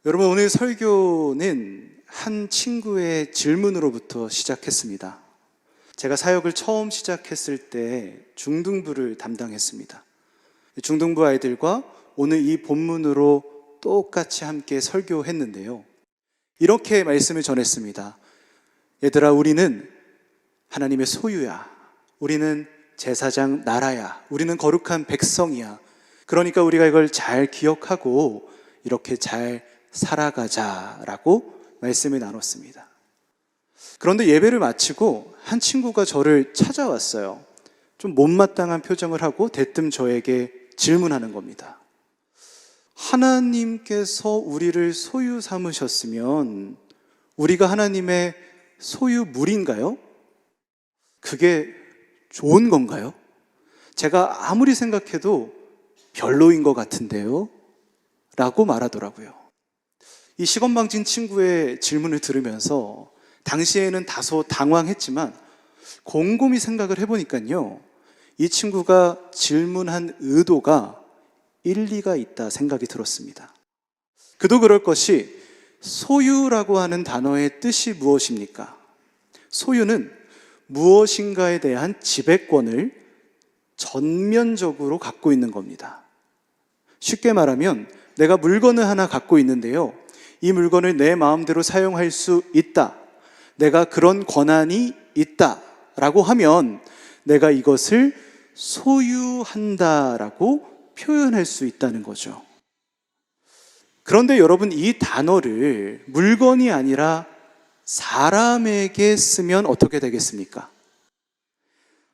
여러분, 오늘 설교는 한 친구의 질문으로부터 시작했습니다. 제가 사역을 처음 시작했을 때 중등부를 담당했습니다. 중등부 아이들과 오늘 이 본문으로 똑같이 함께 설교했는데요, 이렇게 말씀을 전했습니다. 얘들아, 우리는 하나님의 소유야. 우리는 제사장 나라야. 우리는 거룩한 백성이야. 그러니까 우리가 이걸 잘 기억하고 이렇게 잘 살아가자라고 말씀을 나눴습니다. 그런데 예배를 마치고 한 친구가 저를 찾아왔어요. 좀 못마땅한 표정을 하고 대뜸 저에게 질문하는 겁니다. 하나님께서 우리를 소유 삼으셨으면 우리가 하나님의 소유물인가요? 그게 좋은 건가요? 제가 아무리 생각해도 별로인 것 같은데요? 라고 말하더라고요. 이 시건방진 친구의 질문을 들으면서 당시에는 다소 당황했지만 곰곰이 생각을 해보니까요, 이 친구가 질문한 의도가 일리가 있다 생각이 들었습니다. 그도 그럴 것이, 소유라고 하는 단어의 뜻이 무엇입니까? 소유는 무엇인가에 대한 지배권을 전면적으로 갖고 있는 겁니다. 쉽게 말하면 내가 물건을 하나 갖고 있는데요, 이 물건을 내 마음대로 사용할 수 있다, 내가 그런 권한이 있다 라고 하면 내가 이것을 소유한다라고 표현할 수 있다는 거죠. 그런데 여러분, 이 단어를 물건이 아니라 사람에게 쓰면 어떻게 되겠습니까?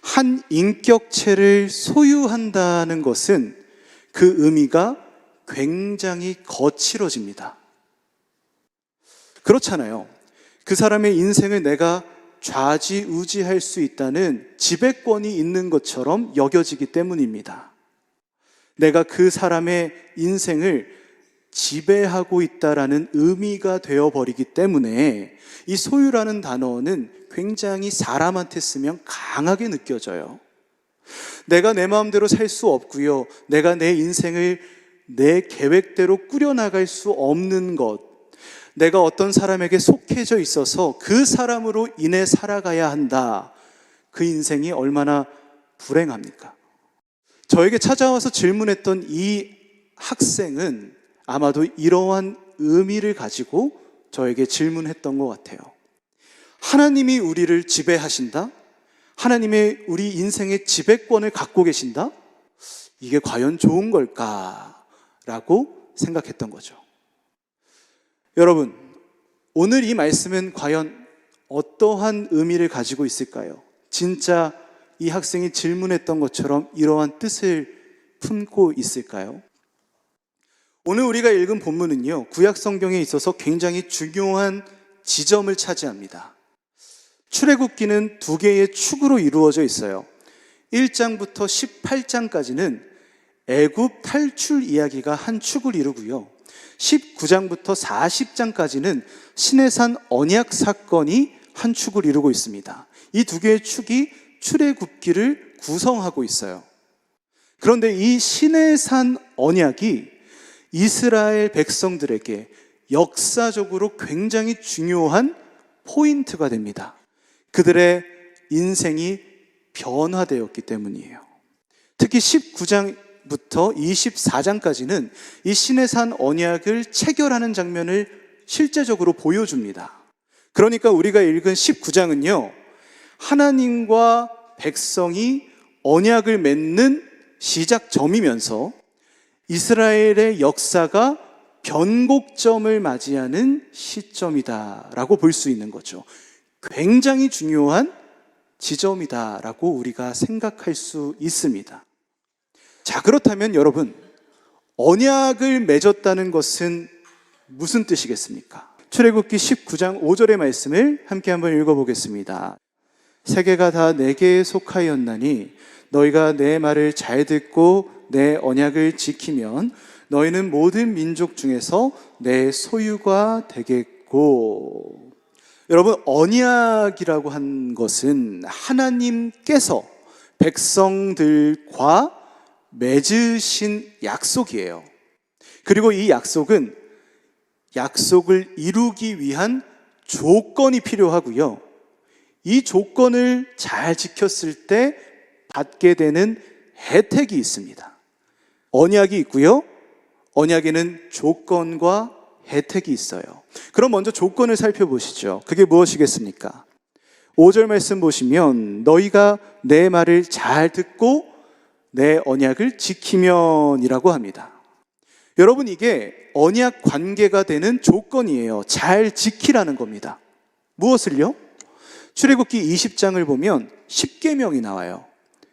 한 인격체를 소유한다는 것은 그 의미가 굉장히 거칠어집니다. 그렇잖아요. 그 사람의 인생을 내가 좌지우지할 수 있다는 지배권이 있는 것처럼 여겨지기 때문입니다. 내가 그 사람의 인생을 지배하고 있다라는 의미가 되어버리기 때문에 이 소유라는 단어는 굉장히 사람한테 쓰면 강하게 느껴져요. 내가 내 마음대로 살 수 없고요, 내가 내 인생을 내 계획대로 꾸려나갈 수 없는 것, 내가 어떤 사람에게 속해져 있어서 그 사람으로 인해 살아가야 한다. 그 인생이 얼마나 불행합니까? 저에게 찾아와서 질문했던 이 학생은 아마도 이러한 의미를 가지고 저에게 질문했던 것 같아요. 하나님이 우리를 지배하신다? 하나님의 우리 인생의 지배권을 갖고 계신다? 이게 과연 좋은 걸까? 라고 생각했던 거죠. 여러분, 오늘 이 말씀은 과연 어떠한 의미를 가지고 있을까요? 진짜 이 학생이 질문했던 것처럼 이러한 뜻을 품고 있을까요? 오늘 우리가 읽은 본문은요, 구약 성경에 있어서 굉장히 중요한 지점을 차지합니다. 출애굽기는 두 개의 축으로 이루어져 있어요. 1장부터 18장까지는 애굽 탈출 이야기가 한 축을 이루고요, 19장부터 40장까지는 시내산 언약 사건이 한 축을 이루고 있습니다. 이 두 개의 축이 출애굽기를 구성하고 있어요. 그런데 이 시내산 언약이 이스라엘 백성들에게 역사적으로 굉장히 중요한 포인트가 됩니다. 그들의 인생이 변화되었기 때문이에요. 특히 19장부터 24장까지는 이 시내산 언약을 체결하는 장면을 실제적으로 보여줍니다. 그러니까 우리가 읽은 19장은요, 하나님과 백성이 언약을 맺는 시작점이면서 이스라엘의 역사가 변곡점을 맞이하는 시점이다라고 볼 수 있는 거죠. 굉장히 중요한 지점이다라고 우리가 생각할 수 있습니다. 자, 그렇다면 여러분, 언약을 맺었다는 것은 무슨 뜻이겠습니까? 출애굽기 19장 5절의 말씀을 함께 한번 읽어보겠습니다. 세계가 다 내게 속하였나니 너희가 내 말을 잘 듣고 내 언약을 지키면 너희는 모든 민족 중에서 내 소유가 되겠고. 여러분, 언약이라고 한 것은 하나님께서 백성들과 맺으신 약속이에요. 그리고 이 약속은 약속을 이루기 위한 조건이 필요하고요. 이 조건을 잘 지켰을 때 받게 되는 혜택이 있습니다. 언약이 있고요. 언약에는 조건과 혜택이 있어요. 그럼 먼저 조건을 살펴보시죠. 그게 무엇이겠습니까? 5절 말씀 보시면 너희가 내 말을 잘 듣고 내 언약을 지키면이라고 합니다. 여러분, 이게 언약 관계가 되는 조건이에요. 잘 지키라는 겁니다. 무엇을요? 출애굽기 20장을 보면 10계명이 나와요.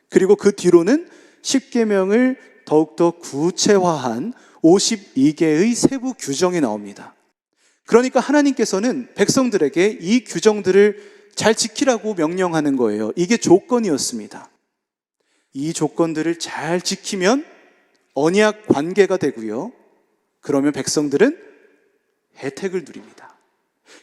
그리고 그 뒤로는 10계명을 더욱더 구체화한 52개의 세부 규정이 나옵니다. 그러니까 하나님께서는 백성들에게 이 규정들을 잘 지키라고 명령하는 거예요. 이게 조건이었습니다. 이 조건들을 잘 지키면 언약 관계가 되고요. 그러면 백성들은 혜택을 누립니다.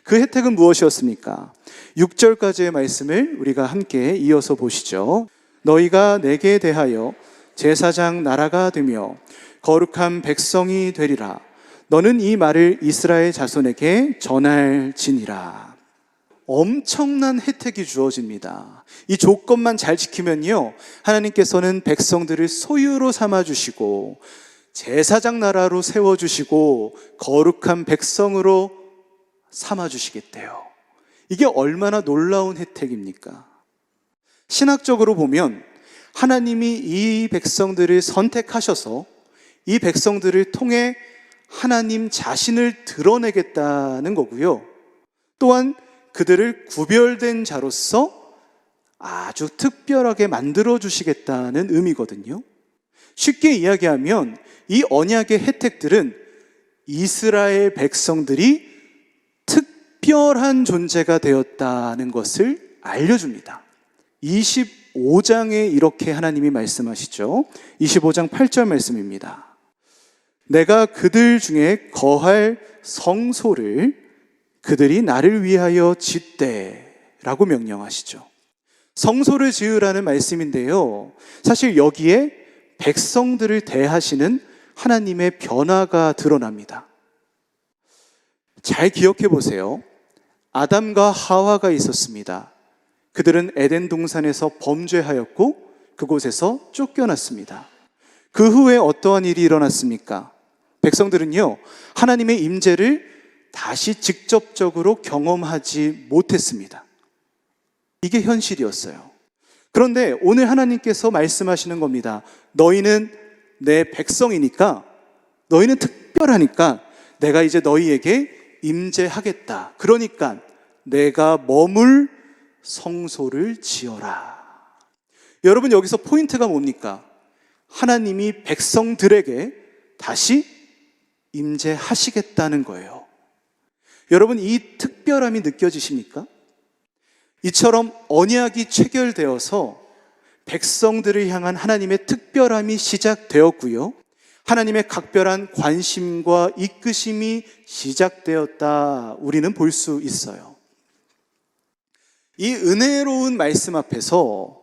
그 혜택은 무엇이었습니까? 6절까지의 말씀을 우리가 함께 이어서 보시죠. 너희가 내게 대하여 제사장 나라가 되며 거룩한 백성이 되리라. 너는 이 말을 이스라엘 자손에게 전할지니라. 엄청난 혜택이 주어집니다. 이 조건만 잘 지키면요, 하나님께서는 백성들을 소유로 삼아주시고 제사장 나라로 세워주시고 거룩한 백성으로 삼아주시겠대요. 이게 얼마나 놀라운 혜택입니까? 신학적으로 보면 하나님이 이 백성들을 선택하셔서 이 백성들을 통해 하나님 자신을 드러내겠다는 거고요. 또한 그들을 구별된 자로서 아주 특별하게 만들어주시겠다는 의미거든요. 쉽게 이야기하면 이 언약의 혜택들은 이스라엘 백성들이 특별한 존재가 되었다는 것을 알려줍니다. 25장에 이렇게 하나님이 말씀하시죠. 25장 8절 말씀입니다. 내가 그들 중에 거할 성소를 그들이 나를 위하여 짓되 라고 명령하시죠. 성소를 지으라는 말씀인데요, 사실 여기에 백성들을 대하시는 하나님의 변화가 드러납니다. 잘 기억해 보세요. 아담과 하와가 있었습니다. 그들은 에덴 동산에서 범죄하였고 그곳에서 쫓겨났습니다. 그 후에 어떠한 일이 일어났습니까? 백성들은요, 하나님의 임재를 다시 직접적으로 경험하지 못했습니다. 이게 현실이었어요. 그런데 오늘 하나님께서 말씀하시는 겁니다. 너희는 내 백성이니까, 너희는 특별하니까 내가 이제 너희에게 임재하겠다. 그러니까 내가 머물 성소를 지어라. 여러분, 여기서 포인트가 뭡니까? 하나님이 백성들에게 다시 임재하시겠다는 거예요. 여러분, 이 특별함이 느껴지십니까? 이처럼 언약이 체결되어서 백성들을 향한 하나님의 특별함이 시작되었고요, 하나님의 각별한 관심과 이끄심이 시작되었다, 우리는 볼 수 있어요. 이 은혜로운 말씀 앞에서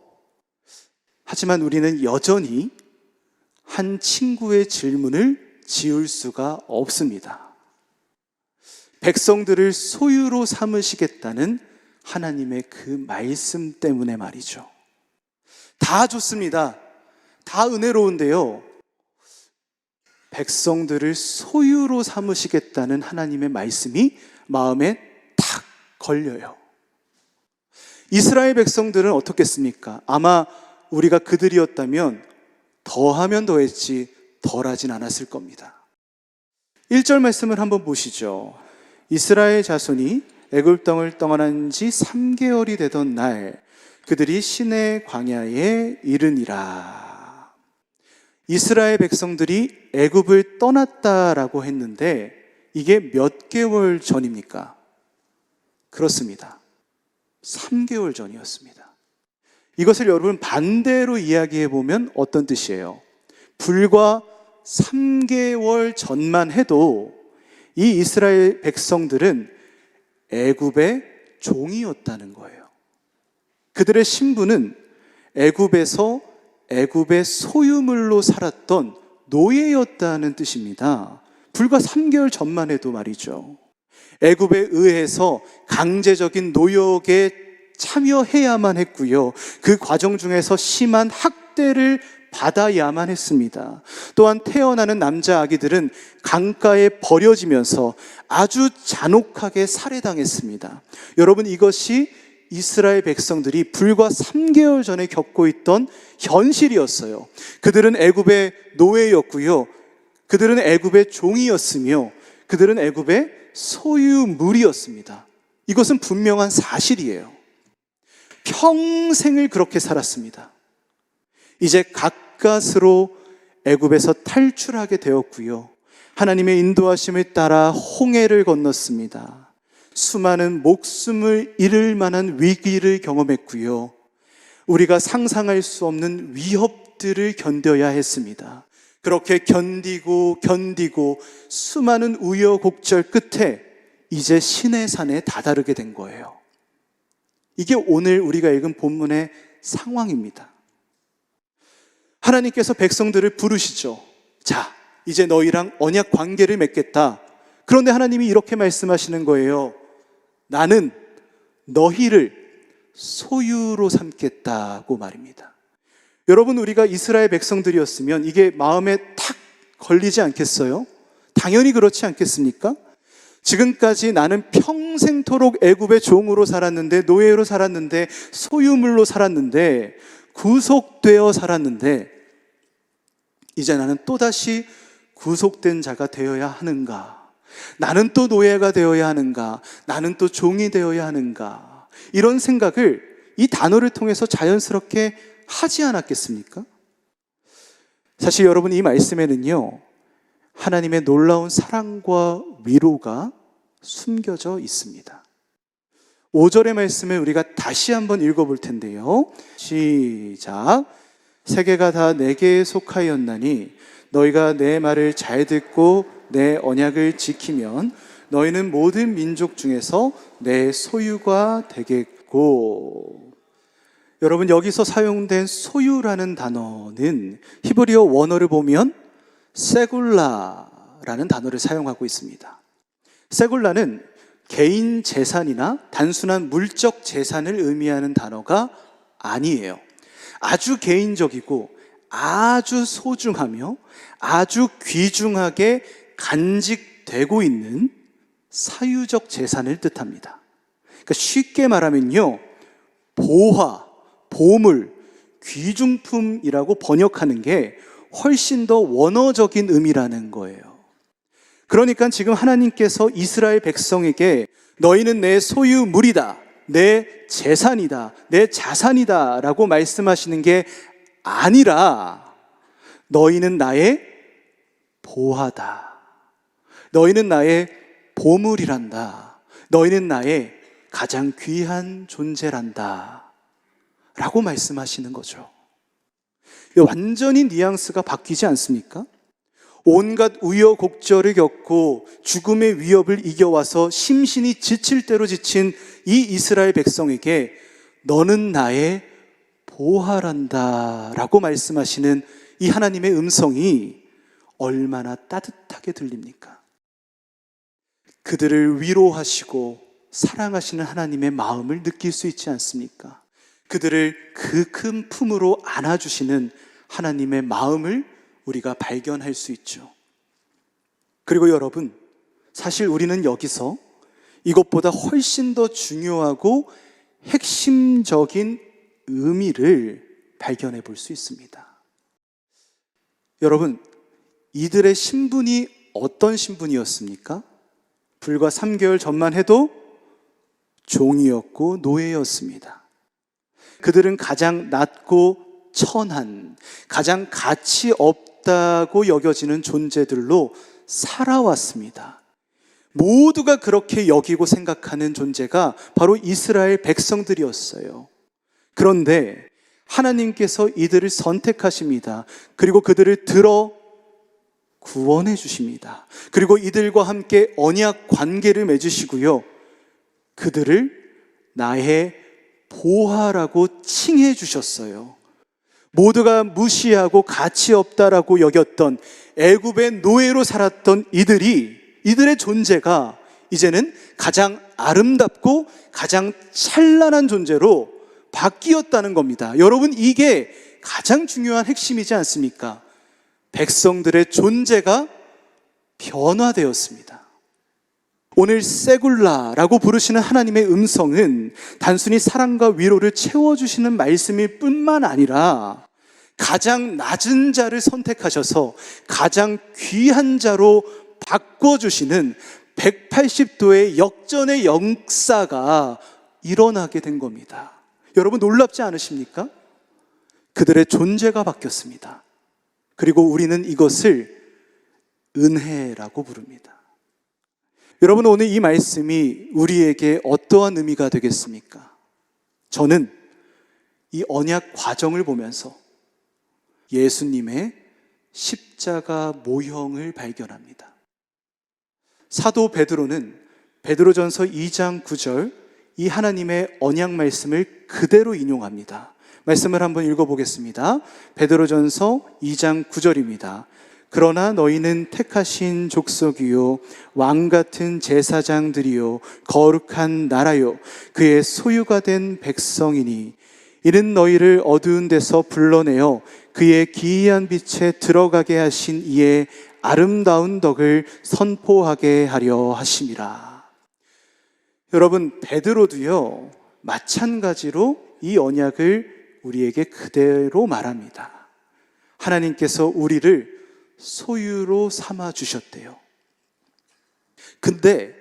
하지만 우리는 여전히 한 친구의 질문을 지울 수가 없습니다. 백성들을 소유로 삼으시겠다는 하나님의 그 말씀 때문에 말이죠. 다 좋습니다. 다 은혜로운데요, 백성들을 소유로 삼으시겠다는 하나님의 말씀이 마음에 탁 걸려요. 이스라엘 백성들은 어떻겠습니까? 아마 우리가 그들이었다면 더하면 더했지 덜하진 않았을 겁니다. 1절 말씀을 한번 보시죠. 이스라엘 자손이 애굽 땅을 떠난 지 3개월이 되던 날 그들이 시내 광야에 이르니라. 이스라엘 백성들이 애굽을 떠났다라고 했는데 이게 몇 개월 전입니까? 그렇습니다. 3개월 전이었습니다. 이것을 여러분 반대로 이야기해 보면 어떤 뜻이에요? 불과 3개월 전만 해도 이 이스라엘 백성들은 애굽의 종이었다는 거예요. 그들의 신분은 애굽에서 애굽의 소유물로 살았던 노예였다는 뜻입니다. 불과 3개월 전만 해도 말이죠. 애굽에 의해서 강제적인 노역에 참여해야만 했고요. 그 과정 중에서 심한 학대를 받아야만 했습니다. 또한 태어나는 남자 아기들은 강가에 버려지면서 아주 잔혹하게 살해당했습니다. 여러분, 이것이 이스라엘 백성들이 불과 3개월 전에 겪고 있던 현실이었어요. 그들은 애굽의 노예였고요. 그들은 애굽의 종이었으며 그들은 애굽의 소유물이었습니다. 이것은 분명한 사실이에요. 평생을 그렇게 살았습니다. 이제 가까스로 애굽에서 탈출하게 되었고요. 하나님의 인도하심을 따라 홍해를 건넜습니다. 수많은 목숨을 잃을 만한 위기를 경험했고요. 우리가 상상할 수 없는 위협들을 견뎌야 했습니다. 그렇게 견디고 수많은 우여곡절 끝에 이제 시내산에 다다르게 된 거예요. 이게 오늘 우리가 읽은 본문의 상황입니다. 하나님께서 백성들을 부르시죠. 자, 이제 너희랑 언약 관계를 맺겠다. 그런데 하나님이 이렇게 말씀하시는 거예요. 나는 너희를 소유로 삼겠다고 말입니다. 여러분, 우리가 이스라엘 백성들이었으면 이게 마음에 탁 걸리지 않겠어요? 당연히 그렇지 않겠습니까? 지금까지 나는 평생토록 애굽의 종으로 살았는데, 노예로 살았는데, 소유물로 살았는데, 구속되어 살았는데, 이제 나는 또다시 구속된 자가 되어야 하는가? 나는 또 노예가 되어야 하는가? 나는 또 종이 되어야 하는가? 이런 생각을 이 단어를 통해서 자연스럽게 하지 않았겠습니까? 사실 여러분, 이 말씀에는요, 하나님의 놀라운 사랑과 위로가 숨겨져 있습니다. 5절의 말씀을 우리가 다시 한번 읽어볼 텐데요. 시작. 세계가 다 내게 속하였나니 너희가 내 말을 잘 듣고 내 언약을 지키면 너희는 모든 민족 중에서 내 소유가 되겠고. 여러분, 여기서 사용된 소유라는 단어는 히브리어 원어를 보면 세굴라라는 단어를 사용하고 있습니다. 세굴라는 개인 재산이나 단순한 물적 재산을 의미하는 단어가 아니에요. 아주 개인적이고 아주 소중하며 아주 귀중하게 간직되고 있는 사유적 재산을 뜻합니다. 그러니까 쉽게 말하면요, 보화, 보물, 귀중품이라고 번역하는 게 훨씬 더 원어적인 의미라는 거예요. 그러니까 지금 하나님께서 이스라엘 백성에게 너희는 내 소유물이다, 내 재산이다, 내 자산이다 라고 말씀하시는 게 아니라 너희는 나의 보화다, 너희는 나의 보물이란다, 너희는 나의 가장 귀한 존재란다 라고 말씀하시는 거죠. 완전히 뉘앙스가 바뀌지 않습니까? 온갖 우여곡절을 겪고 죽음의 위협을 이겨와서 심신이 지칠 대로 지친 이 이스라엘 백성에게 너는 나의 보화란다 라고 말씀하시는 이 하나님의 음성이 얼마나 따뜻하게 들립니까? 그들을 위로하시고 사랑하시는 하나님의 마음을 느낄 수 있지 않습니까? 그들을 그 큰 품으로 안아주시는 하나님의 마음을 우리가 발견할 수 있죠. 그리고 여러분, 사실 우리는 여기서 이것보다 훨씬 더 중요하고 핵심적인 의미를 발견해 볼 수 있습니다. 여러분, 이들의 신분이 어떤 신분이었습니까? 불과 3개월 전만 해도 종이었고 노예였습니다. 그들은 가장 낮고 천한, 가장 가치 없다고 여겨지는 존재들로 살아왔습니다. 모두가 그렇게 여기고 생각하는 존재가 바로 이스라엘 백성들이었어요. 그런데 하나님께서 이들을 선택하십니다. 그리고 그들을 들어 구원해 주십니다. 그리고 이들과 함께 언약 관계를 맺으시고요, 그들을 나의 보화라고 칭해 주셨어요. 모두가 무시하고 가치 없다라고 여겼던 애굽의 노예로 살았던 이들의 존재가 이제는 가장 아름답고 가장 찬란한 존재로 바뀌었다는 겁니다. 여러분, 이게 가장 중요한 핵심이지 않습니까? 백성들의 존재가 변화되었습니다. 오늘 세굴라라고 부르시는 하나님의 음성은 단순히 사랑과 위로를 채워주시는 말씀일 뿐만 아니라 가장 낮은 자를 선택하셔서 가장 귀한 자로 바꿔주시는 180도의 역전의 역사가 일어나게 된 겁니다. 여러분, 놀랍지 않으십니까? 그들의 존재가 바뀌었습니다. 그리고 우리는 이것을 은혜라고 부릅니다. 여러분, 오늘 이 말씀이 우리에게 어떠한 의미가 되겠습니까? 저는 이 언약 과정을 보면서 예수님의 십자가 모형을 발견합니다. 사도 베드로는 베드로전서 2장 9절 이 하나님의 언약 말씀을 그대로 인용합니다. 말씀을 한번 읽어보겠습니다. 베드로전서 2장 9절입니다. 그러나 너희는 택하신 족속이요 왕같은 제사장들이요 거룩한 나라요 그의 소유가 된 백성이니 이는 너희를 어두운 데서 불러내어 그의 기이한 빛에 들어가게 하신 이의 아름다운 덕을 선포하게 하려 하심이라. 여러분, 베드로도요 마찬가지로 이 언약을 우리에게 그대로 말합니다. 하나님께서 우리를 소유로 삼아 주셨대요. 근데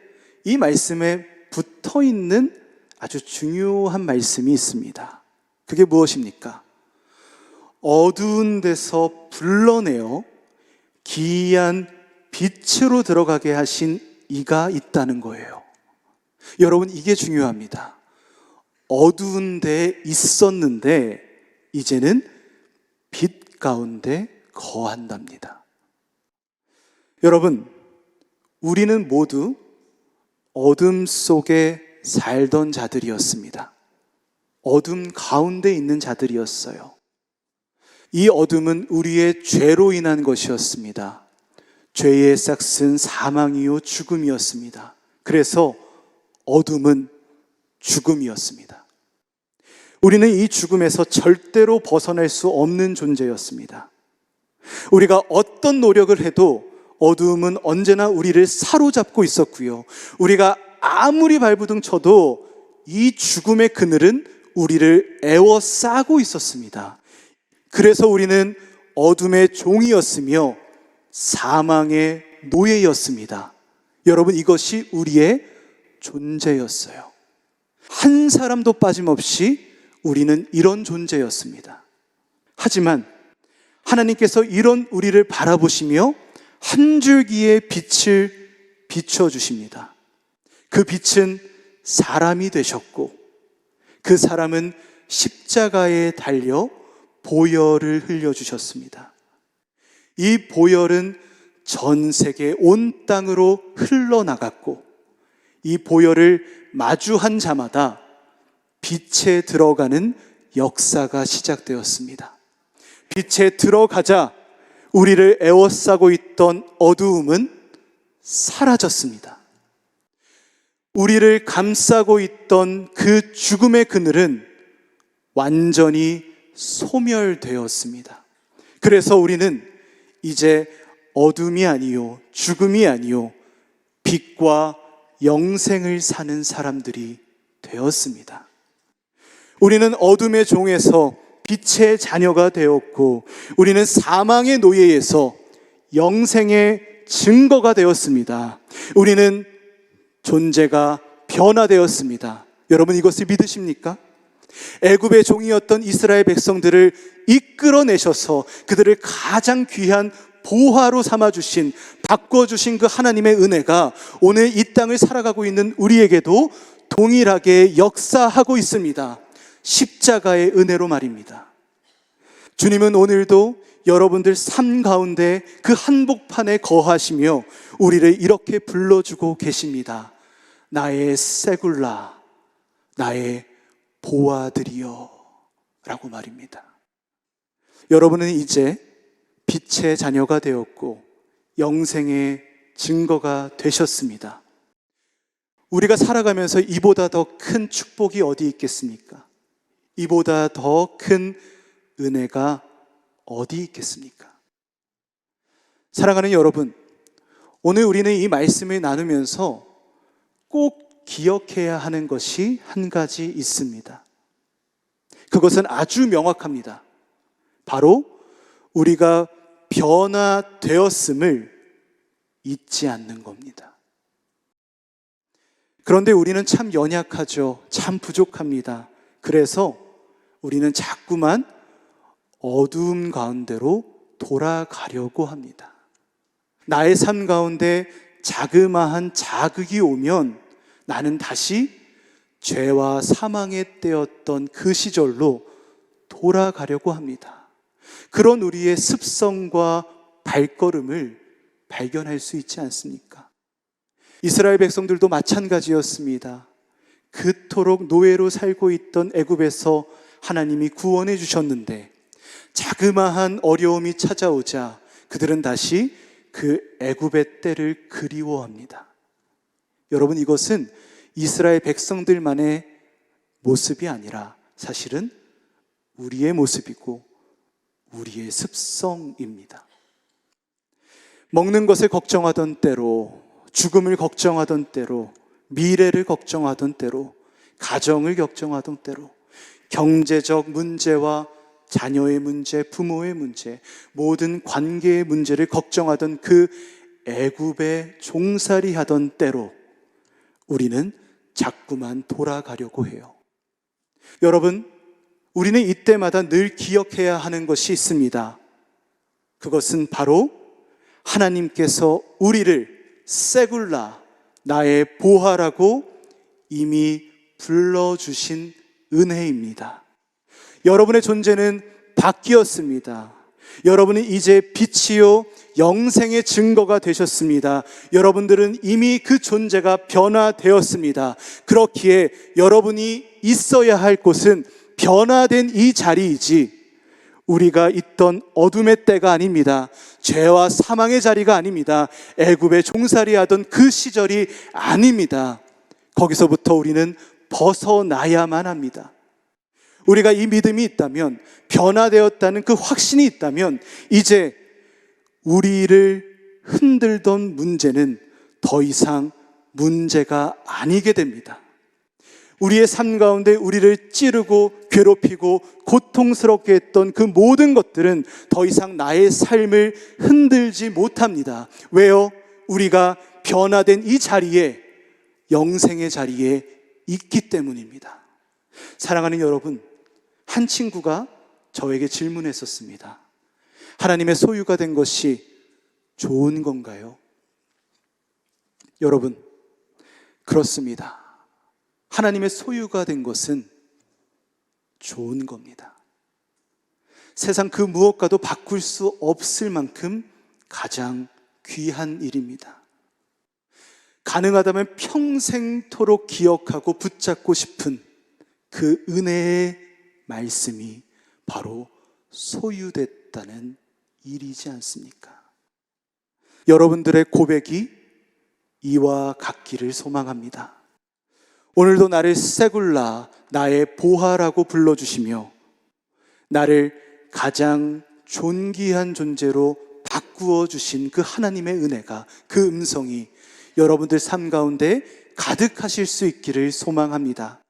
이 말씀에 붙어 있는 아주 중요한 말씀이 있습니다. 그게 무엇입니까? 어두운 데서 불러내어 기이한 빛으로 들어가게 하신 이가 있다는 거예요. 여러분, 이게 중요합니다. 어두운 데에 있었는데 이제는 빛 가운데 거한답니다. 여러분, 우리는 모두 어둠 속에 살던 자들이었습니다. 어둠 가운데 있는 자들이었어요. 이 어둠은 우리의 죄로 인한 것이었습니다. 죄의 싹은 사망이요 죽음이었습니다. 그래서 어둠은 죽음이었습니다. 우리는 이 죽음에서 절대로 벗어날 수 없는 존재였습니다. 우리가 어떤 노력을 해도 어두움은 언제나 우리를 사로잡고 있었고요. 우리가 아무리 발부둥 쳐도 이 죽음의 그늘은 우리를 에워싸고 있었습니다. 그래서 우리는 어둠의 종이었으며 사망의 노예였습니다. 여러분, 이것이 우리의 존재였어요. 한 사람도 빠짐없이 우리는 이런 존재였습니다. 하지만 하나님께서 이런 우리를 바라보시며 한 줄기의 빛을 비춰주십니다. 그 빛은 사람이 되셨고 그 사람은 십자가에 달려 보혈을 흘려주셨습니다. 이 보혈은 전 세계 온 땅으로 흘러나갔고 이 보혈을 마주한 자마다 빛에 들어가는 역사가 시작되었습니다. 빛에 들어가자 우리를 에워싸고 있던 어두움은 사라졌습니다. 우리를 감싸고 있던 그 죽음의 그늘은 완전히 소멸되었습니다. 그래서 우리는 이제 어둠이 아니요 죽음이 아니요 빛과 영생을 사는 사람들이 되었습니다. 우리는 어둠의 종에서 빛의 자녀가 되었고 우리는 사망의 노예에서 영생의 증거가 되었습니다. 우리는 존재가 변화되었습니다. 여러분, 이것을 믿으십니까? 애굽의 종이었던 이스라엘 백성들을 이끌어내셔서 그들을 가장 귀한 보화로 삼아주신, 바꿔주신 그 하나님의 은혜가 오늘 이 땅을 살아가고 있는 우리에게도 동일하게 역사하고 있습니다. 십자가의 은혜로 말입니다. 주님은 오늘도 여러분들 삶 가운데 그 한복판에 거하시며 우리를 이렇게 불러주고 계십니다. 나의 세굴라, 나의 보아들이여 라고 말입니다. 여러분은 이제 빛의 자녀가 되었고 영생의 증거가 되셨습니다. 우리가 살아가면서 이보다 더 큰 축복이 어디 있겠습니까? 이보다 더 큰 은혜가 어디 있겠습니까? 사랑하는 여러분, 오늘 우리는 이 말씀을 나누면서 꼭 기억해야 하는 것이 한 가지 있습니다. 그것은 아주 명확합니다. 바로 우리가 변화되었음을 잊지 않는 겁니다. 그런데 우리는 참 연약하죠. 참 부족합니다. 그래서 우리는 자꾸만 어두움 가운데로 돌아가려고 합니다. 나의 삶 가운데 자그마한 자극이 오면 나는 다시 죄와 사망의 때였던 그 시절로 돌아가려고 합니다. 그런 우리의 습성과 발걸음을 발견할 수 있지 않습니까? 이스라엘 백성들도 마찬가지였습니다. 그토록 노예로 살고 있던 애굽에서 하나님이 구원해 주셨는데 자그마한 어려움이 찾아오자 그들은 다시 그 애굽의 때를 그리워합니다. 여러분, 이것은 이스라엘 백성들만의 모습이 아니라 사실은 우리의 모습이고 우리의 습성입니다. 먹는 것을 걱정하던 때로, 죽음을 걱정하던 때로, 미래를 걱정하던 때로, 가정을 걱정하던 때로, 경제적 문제와 자녀의 문제, 부모의 문제, 모든 관계의 문제를 걱정하던 그 애굽에 종살이 하던 때로 우리는 자꾸만 돌아가려고 해요. 여러분, 우리는 이때마다 늘 기억해야 하는 것이 있습니다. 그것은 바로 하나님께서 우리를 세굴라, 나의 보화라고 이미 불러주신 은혜입니다. 여러분의 존재는 바뀌었습니다. 여러분은 이제 빛이요 영생의 증거가 되셨습니다. 여러분들은 이미 그 존재가 변화되었습니다. 그렇기에 여러분이 있어야 할 곳은 변화된 이 자리이지 우리가 있던 어둠의 때가 아닙니다. 죄와 사망의 자리가 아닙니다. 애굽에 종살이하던 그 시절이 아닙니다. 거기서부터 우리는 벗어나야만 합니다. 우리가 이 믿음이 있다면, 변화되었다는 그 확신이 있다면 이제 우리를 흔들던 문제는 더 이상 문제가 아니게 됩니다. 우리의 삶 가운데 우리를 찌르고 괴롭히고 고통스럽게 했던 그 모든 것들은 더 이상 나의 삶을 흔들지 못합니다. 왜요? 우리가 변화된 이 자리에, 영생의 자리에 있기 때문입니다. 사랑하는 여러분, 한 친구가 저에게 질문했었습니다. 하나님의 소유가 된 것이 좋은 건가요? 여러분, 그렇습니다. 하나님의 소유가 된 것은 좋은 겁니다. 세상 그 무엇과도 바꿀 수 없을 만큼 가장 귀한 일입니다. 가능하다면 평생토록 기억하고 붙잡고 싶은 그 은혜의 말씀이 바로 소유됐다는 일이지 않습니까? 여러분들의 고백이 이와 같기를 소망합니다. 오늘도 나를 세굴라, 나의 보화라고 불러주시며 나를 가장 존귀한 존재로 바꾸어 주신 그 하나님의 은혜가, 그 음성이 여러분들 삶 가운데 가득하실 수 있기를 소망합니다.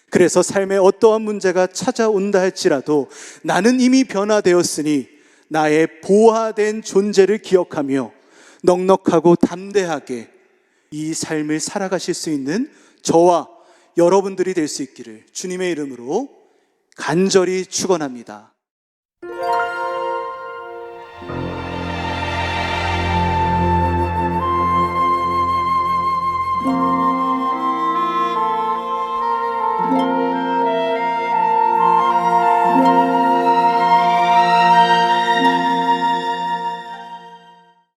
그래서 삶에 어떠한 문제가 찾아온다 할지라도 나는 이미 변화되었으니 나의 보화된 존재를 기억하며 넉넉하고 담대하게 이 삶을 살아가실 수 있는 저와 여러분들이 될 수 있기를 주님의 이름으로 간절히 축원합니다.